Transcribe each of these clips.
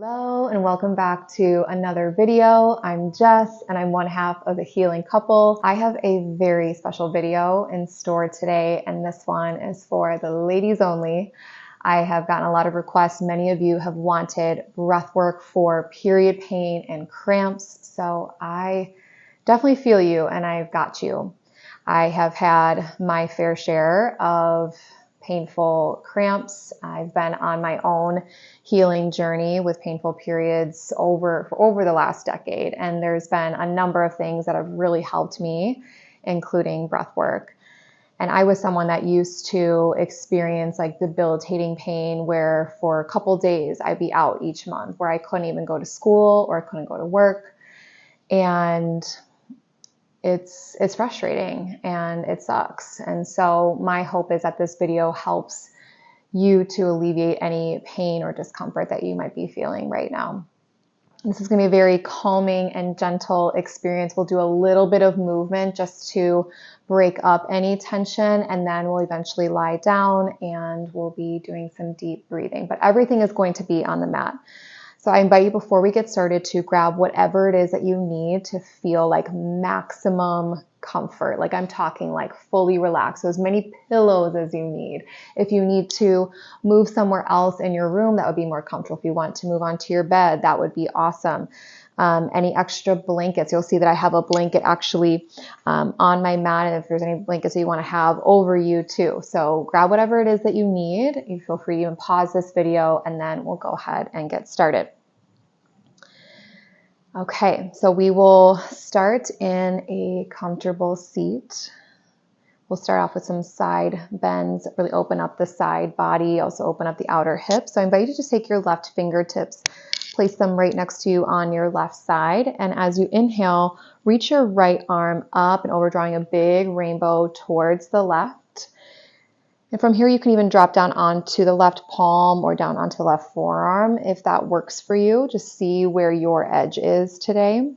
Hello and welcome back to another video. I'm Jess and I'm one half of a healing couple. I have a very special video in store today, and this one is for the ladies only. I have gotten a lot of requests. Many of you have wanted breath work for period pain and cramps, so I definitely feel you and I've got you. I have had my fair share of painful cramps. I've been on my own healing journey with painful periods for over the last decade, and there's been a number of things that have really helped me, including breath work. And I was someone that used to experience like debilitating pain where for a couple days I'd be out each month, where I couldn't even go to school or I couldn't go to work. And it's frustrating and it sucks. And so my hope is that this video helps you to alleviate any pain or discomfort that you might be feeling right now. This is going to be a very calming and gentle experience. We'll do a little bit of movement just to break up any tension, and then we'll eventually lie down and we'll be doing some deep breathing. But everything is going to be on the mat. So I invite you, before we get started, to grab whatever it is that you need to feel like maximum comfort. Like I'm talking like fully relaxed. So as many pillows as you need. If you need to move somewhere else in your room, that would be more comfortable. If you want to move onto your bed, that would be awesome. Any extra blankets, you'll see that I have a blanket actually on my mat, and if there's any blankets that you want to have over you too. So grab whatever it is that you need. You feel free to pause this video and then we'll go ahead and get started. Okay, so we will start in a comfortable seat. We'll start off with some side bends, really open up the side body, also open up the outer hips. So I invite you to just take your left fingertips, place them right next to you on your left side. And as you inhale, reach your right arm up and over, drawing a big rainbow towards the left. And from here, you can even drop down onto the left palm or down onto the left forearm if that works for you. Just see where your edge is today.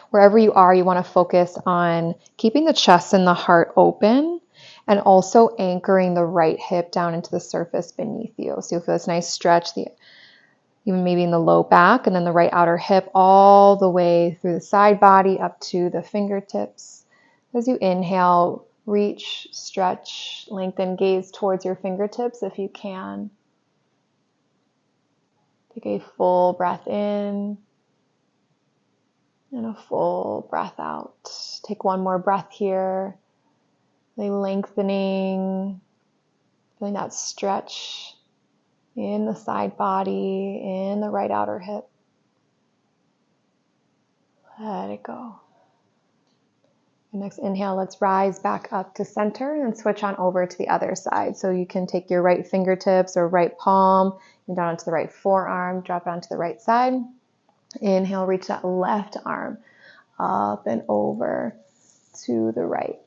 Wherever you are, you want to focus on keeping the chest and the heart open, and also anchoring the right hip down into the surface beneath you. So you'll feel this nice stretch, even maybe in the low back, and then the right outer hip all the way through the side body up to the fingertips. As you inhale, reach, stretch, lengthen, gaze towards your fingertips if you can. Take a full breath in and a full breath out. Take one more breath here. Really lengthening, feeling that stretch in the side body, in the right outer hip. Let it go. And next inhale, let's rise back up to center and switch on over to the other side. So you can take your right fingertips or right palm and down onto the right forearm, drop it onto the right side. Inhale, reach that left arm up and over to the right.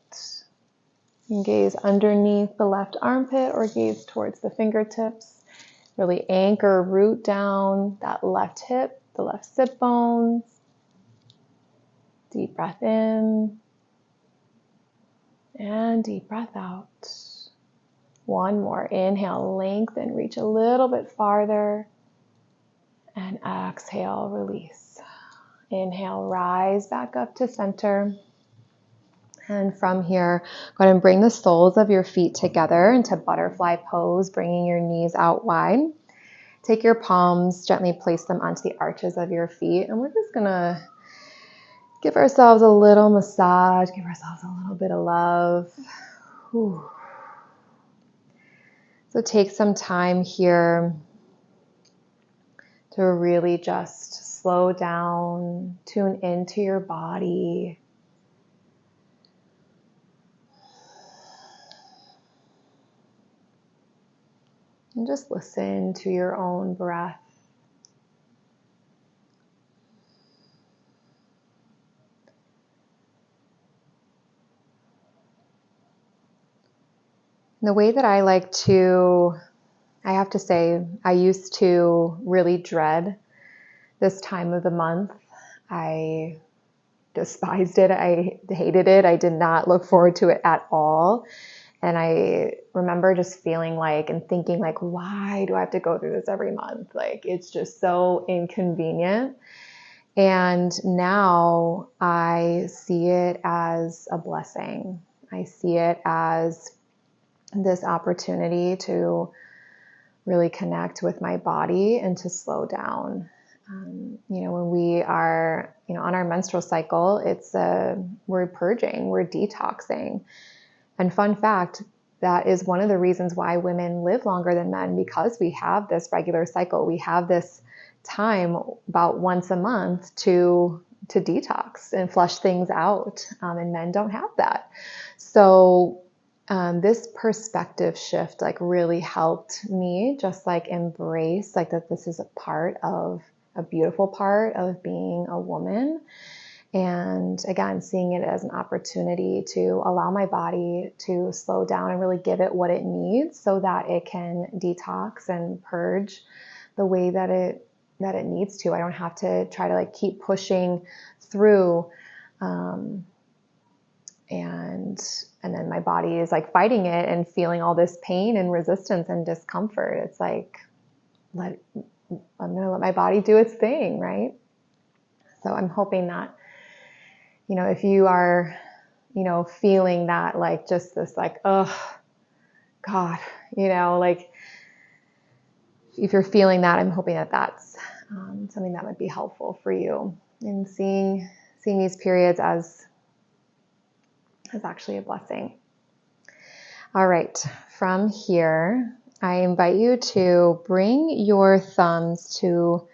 You can gaze underneath the left armpit or gaze towards the fingertips. Really anchor, root down that left hip, the left sit bones. Deep breath in. And deep breath out. One more. Inhale, lengthen, reach a little bit farther. And exhale, release. Inhale, rise back up to center. And from here, go ahead and bring the soles of your feet together into butterfly pose, bringing your knees out wide. Take your palms, gently place them onto the arches of your feet. And we're just going to give ourselves a little massage, give ourselves a little bit of love. Whew. So take some time here to really just slow down, tune into your body. And just listen to your own breath. The way that I like to, I have to say, I used to really dread this time of the month. I despised it. I hated it. I did not look forward to it at all. And I remember just feeling like and thinking like, why do I have to go through this every month? Like, it's just so inconvenient. And now I see it as a blessing. I see it as this opportunity to really connect with my body and to slow down. When we are, on our menstrual cycle, we're purging, we're detoxing. And fun fact, that is one of the reasons why women live longer than men, because we have this regular cycle. We have this time about once a month to detox and flush things out. And men don't have that. So this perspective shift like really helped me just like embrace like that this is a beautiful part of being a woman. And again, seeing it as an opportunity to allow my body to slow down and really give it what it needs so that it can detox and purge the way that it needs to. I don't have to try to like keep pushing through. And then my body is like fighting it and feeling all this pain and resistance and discomfort. It's like, I'm going to let my body do its thing, right? So I'm hoping that, if you are, feeling that like just this like, oh God, like if you're feeling that, I'm hoping that that's something that would be helpful for you in seeing these periods as actually a blessing. All right, from here, I invite you to bring your thumbs to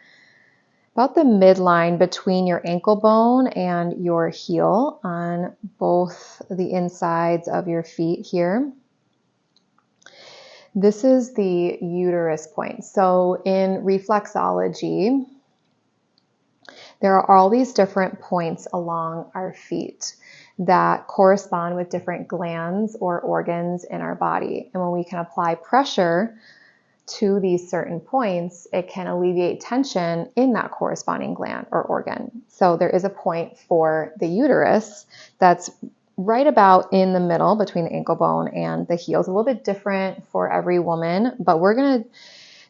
about the midline between your ankle bone and your heel on both the insides of your feet here. This is the uterus point. So in reflexology, there are all these different points along our feet that correspond with different glands or organs in our body. And when we can apply pressure to these certain points, it can alleviate tension in that corresponding gland or organ. So there is a point for the uterus that's right about in the middle between the ankle bone and the heel. It's a little bit different for every woman, but we're going to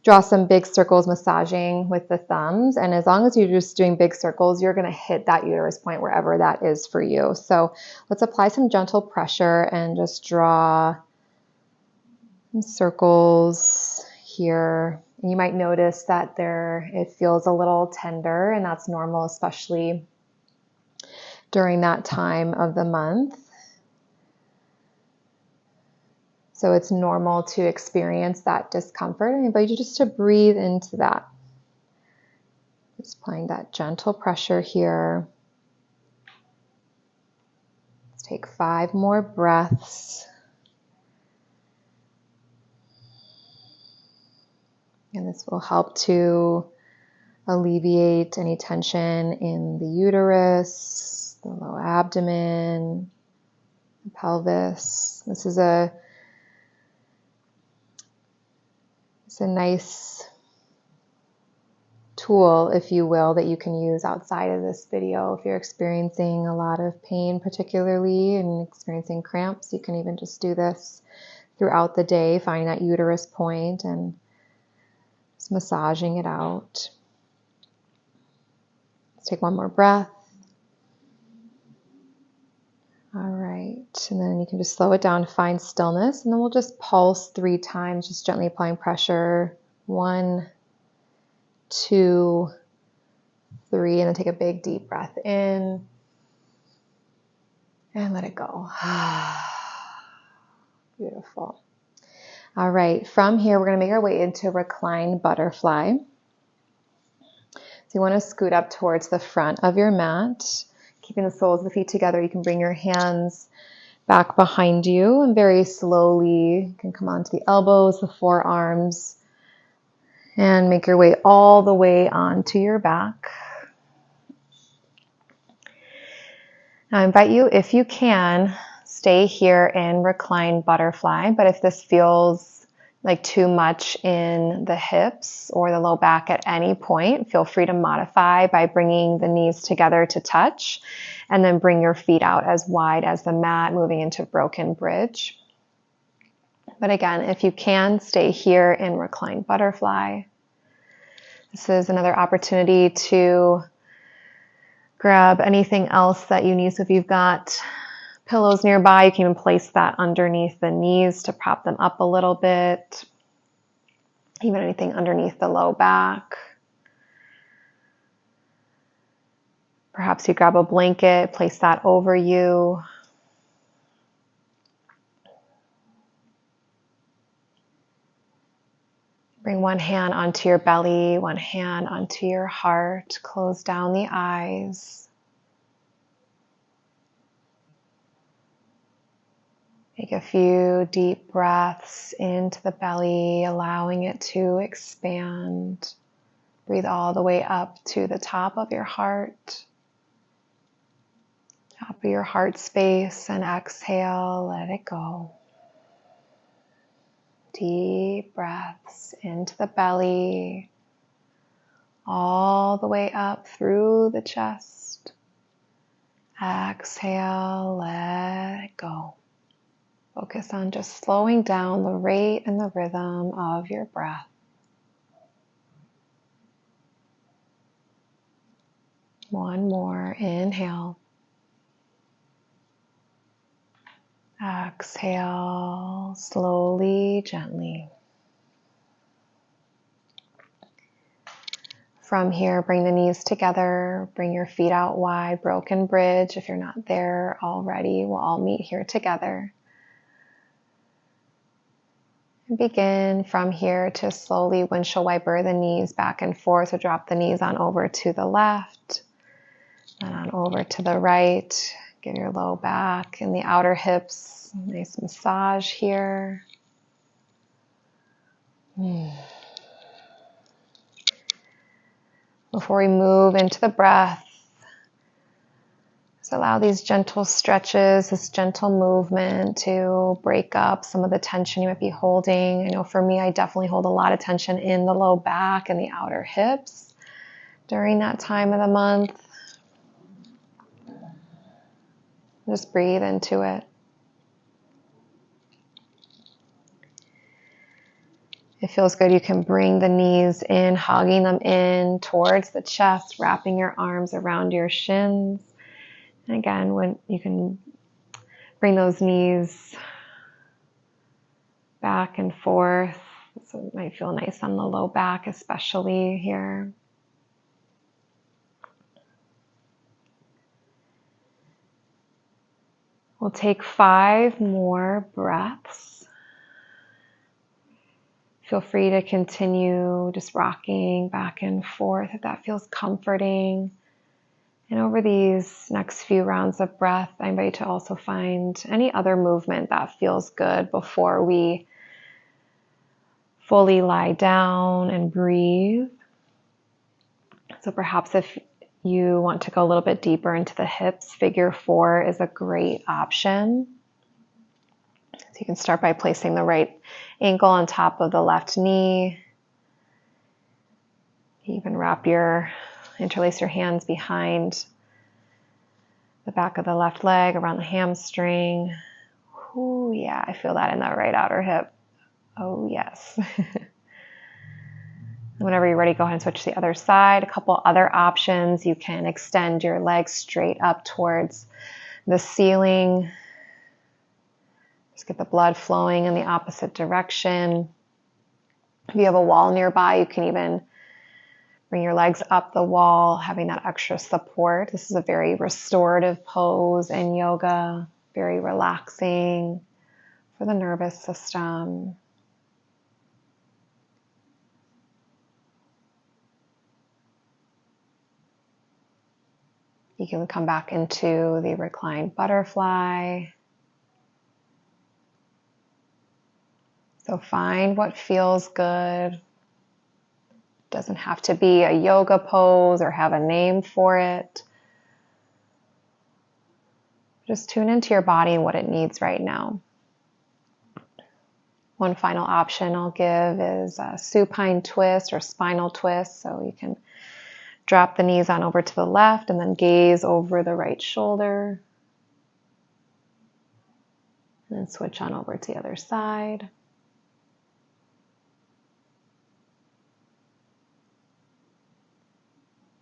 draw some big circles massaging with the thumbs. And as long as you're just doing big circles, you're going to hit that uterus point wherever that is for you. So let's apply some gentle pressure and just draw some circles here. And you might notice that it feels a little tender, and that's normal, especially during that time of the month. So it's normal to experience that discomfort. I invite you just to breathe into that. Just applying that gentle pressure here. Let's take 5 more breaths. And this will help to alleviate any tension in the uterus, the low abdomen, the pelvis. This is a nice tool, if you will, that you can use outside of this video. If you're experiencing a lot of pain, particularly, and experiencing cramps, you can even just do this throughout the day, finding that uterus point and just massaging it out. Let's take 1 more breath. All right, and then you can just slow it down to find stillness, and then we'll just pulse 3 times, just gently applying pressure. 1, 2, 3, and then take a big deep breath in and let it go. Beautiful. All right, from here, we're going to make our way into reclined butterfly. So you want to scoot up towards the front of your mat, keeping the soles of the feet together. You can bring your hands back behind you, and very slowly you can come onto the elbows, the forearms, and make your way all the way onto your back. Now I invite you, if you can, stay here in reclined butterfly, but if this feels like too much in the hips or the low back at any point, feel free to modify by bringing the knees together to touch, and then bring your feet out as wide as the mat, moving into broken bridge. But again, if you can, stay here in reclined butterfly. This is another opportunity to grab anything else that you need. So if you've got pillows nearby, you can even place that underneath the knees to prop them up a little bit. Even anything underneath the low back. Perhaps you grab a blanket, place that over you. Bring one hand onto your belly, one hand onto your heart. Close down the eyes. Take a few deep breaths into the belly, allowing it to expand. Breathe all the way up to the top of your heart. Top of your heart space, and exhale, let it go. Deep breaths into the belly, all the way up through the chest. Exhale, let it go. Focus on just slowing down the rate and the rhythm of your breath. One more, inhale. Exhale, slowly, gently. From here, bring the knees together, bring your feet out wide, broken bridge. If you're not there already, we'll all meet here together. And begin from here to slowly windshield wiper the knees back and forth. So drop the knees on over to the left, and on over to the right. Give your low back and the outer hips a nice massage here. Before we move into the breath, just allow these gentle stretches, this gentle movement to break up some of the tension you might be holding. I know for me, I definitely hold a lot of tension in the low back and the outer hips during that time of the month. Just breathe into it. It feels good. You can bring the knees in, hugging them in towards the chest, wrapping your arms around your shins. And again, when you can bring those knees back and forth. So it might feel nice on the low back, especially here. We'll take 5 more breaths. Feel free to continue just rocking back and forth if that feels comforting. And over these next few rounds of breath, I invite you to also find any other movement that feels good before we fully lie down and breathe. So perhaps if you want to go a little bit deeper into the hips, figure 4 is a great option. So you can start by placing the right ankle on top of the left knee. You can interlace your hands behind the back of the left leg, around the hamstring. Ooh, yeah, I feel that in that right outer hip. Oh, yes. Whenever you're ready, go ahead and switch to the other side. A couple other options. You can extend your legs straight up towards the ceiling. Just get the blood flowing in the opposite direction. If you have a wall nearby, you can even bring your legs up the wall, having that extra support. This is a very restorative pose in yoga, very relaxing for the nervous system. You can come back into the reclined butterfly. So find what feels good. Doesn't have to be a yoga pose or have a name for it. Just tune into your body and what it needs right now. One final option I'll give is a supine twist or spinal twist. So you can drop the knees on over to the left and then gaze over the right shoulder. And then switch on over to the other side.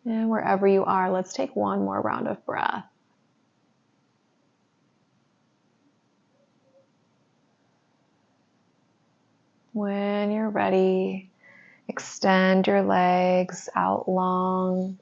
And wherever you are, let's take one more round of breath. When you're ready, extend your legs out long.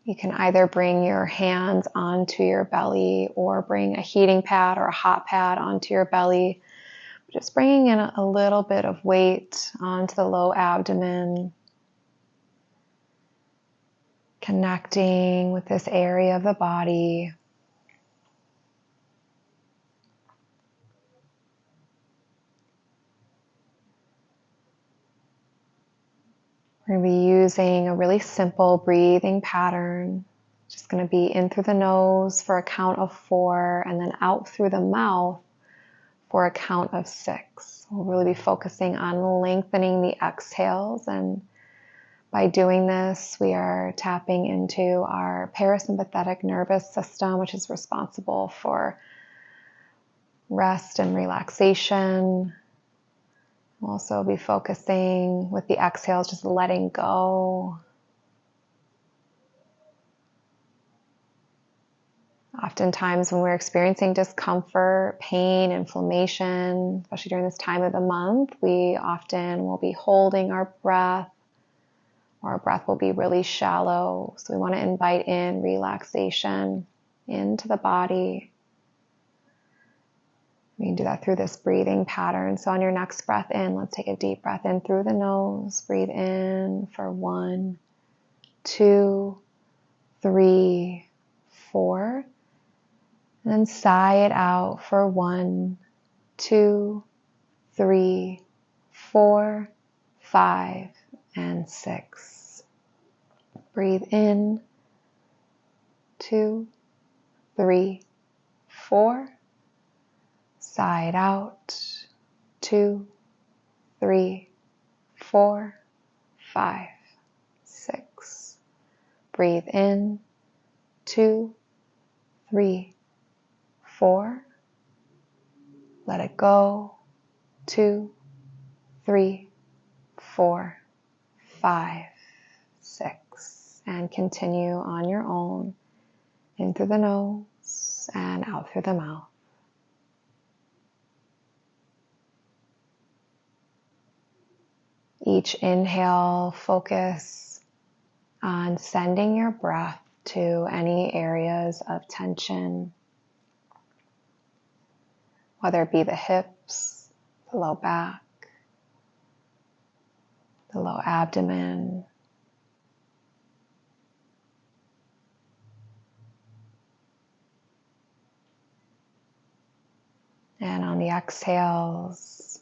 You can either bring your hands onto your belly or bring a heating pad or a hot pad onto your belly. Just bringing in a little bit of weight onto the low abdomen. Connecting with this area of the body. We're going to be using a really simple breathing pattern. Just going to be in through the nose for a count of 4 and then out through the mouth for a count of 6. We'll really be focusing on lengthening the exhales, and by doing this, we are tapping into our parasympathetic nervous system, which is responsible for rest and relaxation. We'll also be focusing with the exhales, just letting go. Oftentimes when we're experiencing discomfort, pain, inflammation, especially during this time of the month, we often will be holding our breath, or our breath will be really shallow. So we want to invite in relaxation into the body. We can do that through this breathing pattern. So on your next breath in, let's take a deep breath in through the nose. Breathe in for 1, 2, 3, 4. And then sigh it out for 1, 2, 3, 4, 5, and 6. Breathe in, 2, 3, 4. Sigh it out, 2, 3, 4, 5, 6. Breathe in, 2, 3, 4. Let it go, 2, 3, 4, 5, 6. And continue on your own, in through the nose and out through the mouth. Each inhale, focus on sending your breath to any areas of tension, whether it be the hips, the low back, the low abdomen. And on the exhales,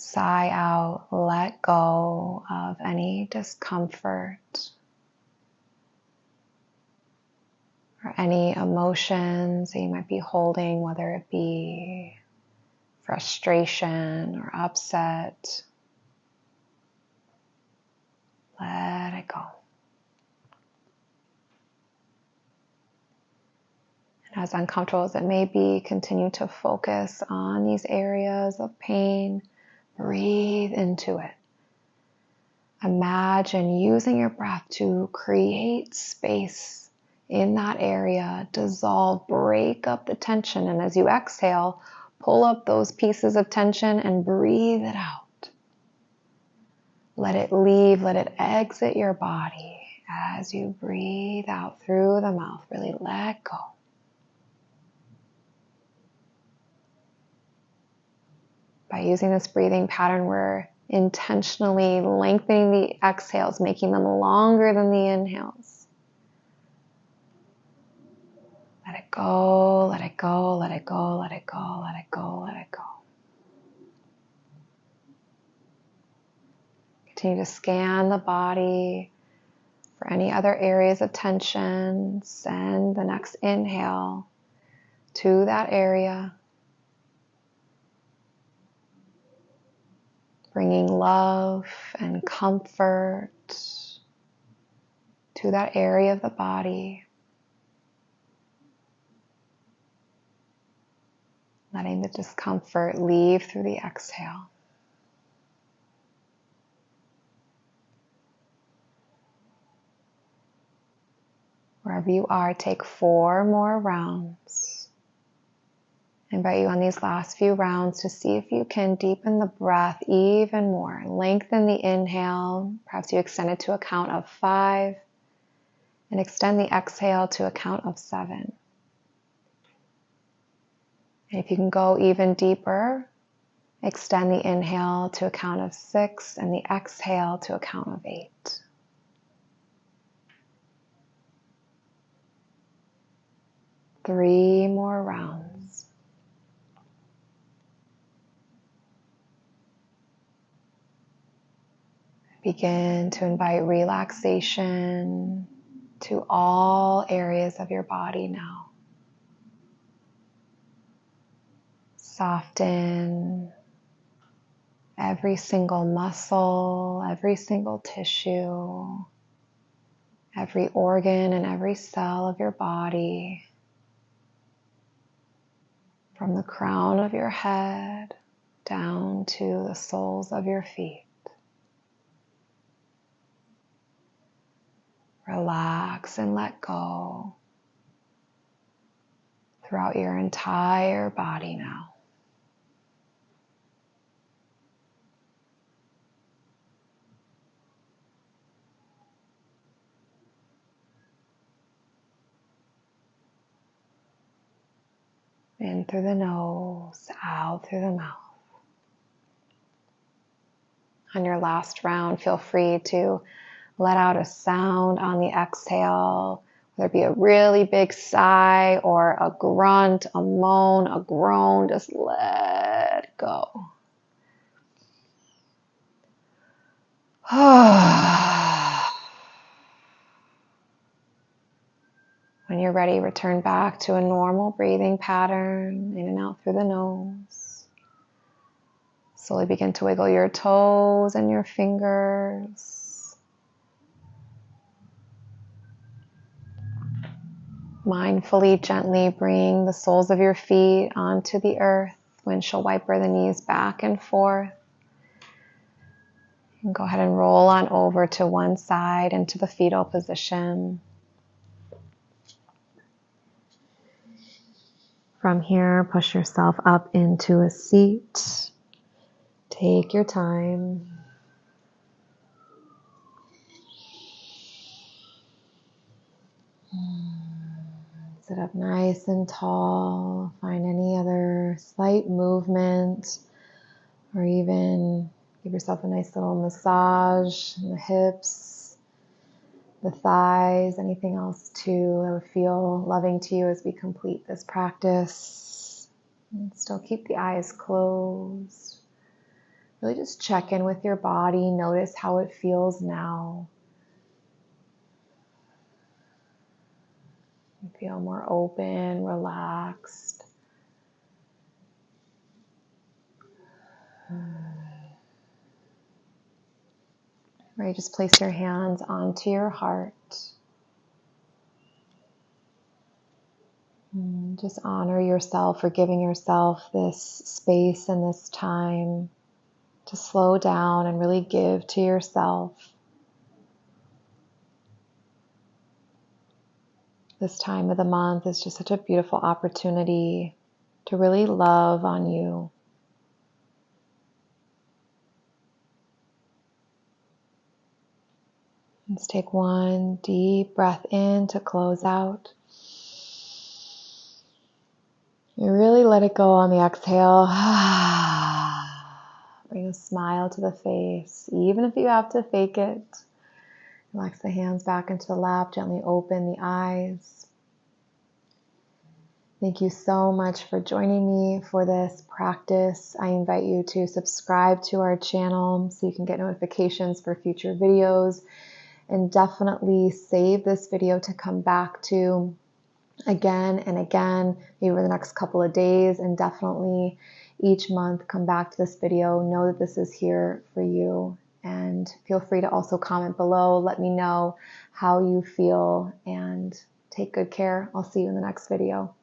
sigh out, let go of any discomfort or any emotions that you might be holding, whether it be frustration or upset. Let it go. And as uncomfortable as it may be, continue to focus on these areas of pain. Breathe into it. Imagine using your breath to create space in that area, dissolve, break up the tension. And as you exhale, pull up those pieces of tension and breathe it out. Let it leave, let it exit your body as you breathe out through the mouth. Really let go. By using this breathing pattern, we're intentionally lengthening the exhales, making them longer than the inhales. Let it go, let it go, let it go, let it go, let it go, let it go. Continue to scan the body for any other areas of tension. Send the next inhale to that area. Bringing love and comfort to that area of the body. letting the discomfort leave through the exhale. Wherever you are, take 4 more rounds. I invite you on these last few rounds to see if you can deepen the breath even more. Lengthen the inhale. Perhaps you extend it to a count of 5 and extend the exhale to a count of 7. And if you can go even deeper, extend the inhale to a count of 6 and the exhale to a count of 8. Three more rounds. Begin to invite relaxation to all areas of your body now. Soften every single muscle, every single tissue, every organ and every cell of your body. From the crown of your head down to the soles of your feet. Relax and let go throughout your entire body now. In through the nose, out through the mouth. On your last round, feel free to let out a sound on the exhale, whether it be a really big sigh or a grunt, a moan, a groan. Just let go. When you're ready, return back to a normal breathing pattern, in and out through the nose. Slowly begin to wiggle your toes and your fingers. Mindfully, gently bring the soles of your feet onto the earth. Windshield wiper the knees back and forth. And go ahead and roll on over to one side into the fetal position. From here, push yourself up into a seat. Take your time. Sit up nice and tall. Find any other slight movement, or even give yourself a nice little massage in the hips, the thighs, anything else too that would feel loving to you as we complete this practice. And still keep the eyes closed. Really just check in with your body. Notice how it feels now. You feel more open, relaxed. Right, just place your hands onto your heart. Just honor yourself for giving yourself this space and this time to slow down and really give to yourself. This time of the month is just such a beautiful opportunity to really love on you. Let's take one deep breath in to close out. You really let it go on the exhale. Bring a smile to the face, even if you have to fake it. Relax the hands back into the lap, gently open the eyes. Thank you so much for joining me for this practice. I invite you to subscribe to our channel so you can get notifications for future videos, and definitely save this video to come back to again and again, maybe over the next couple of days, and definitely each month come back to this video. Know that this is here for you, and feel free to also comment below. Let me know how you feel, and take good care. I'll see you in the next video.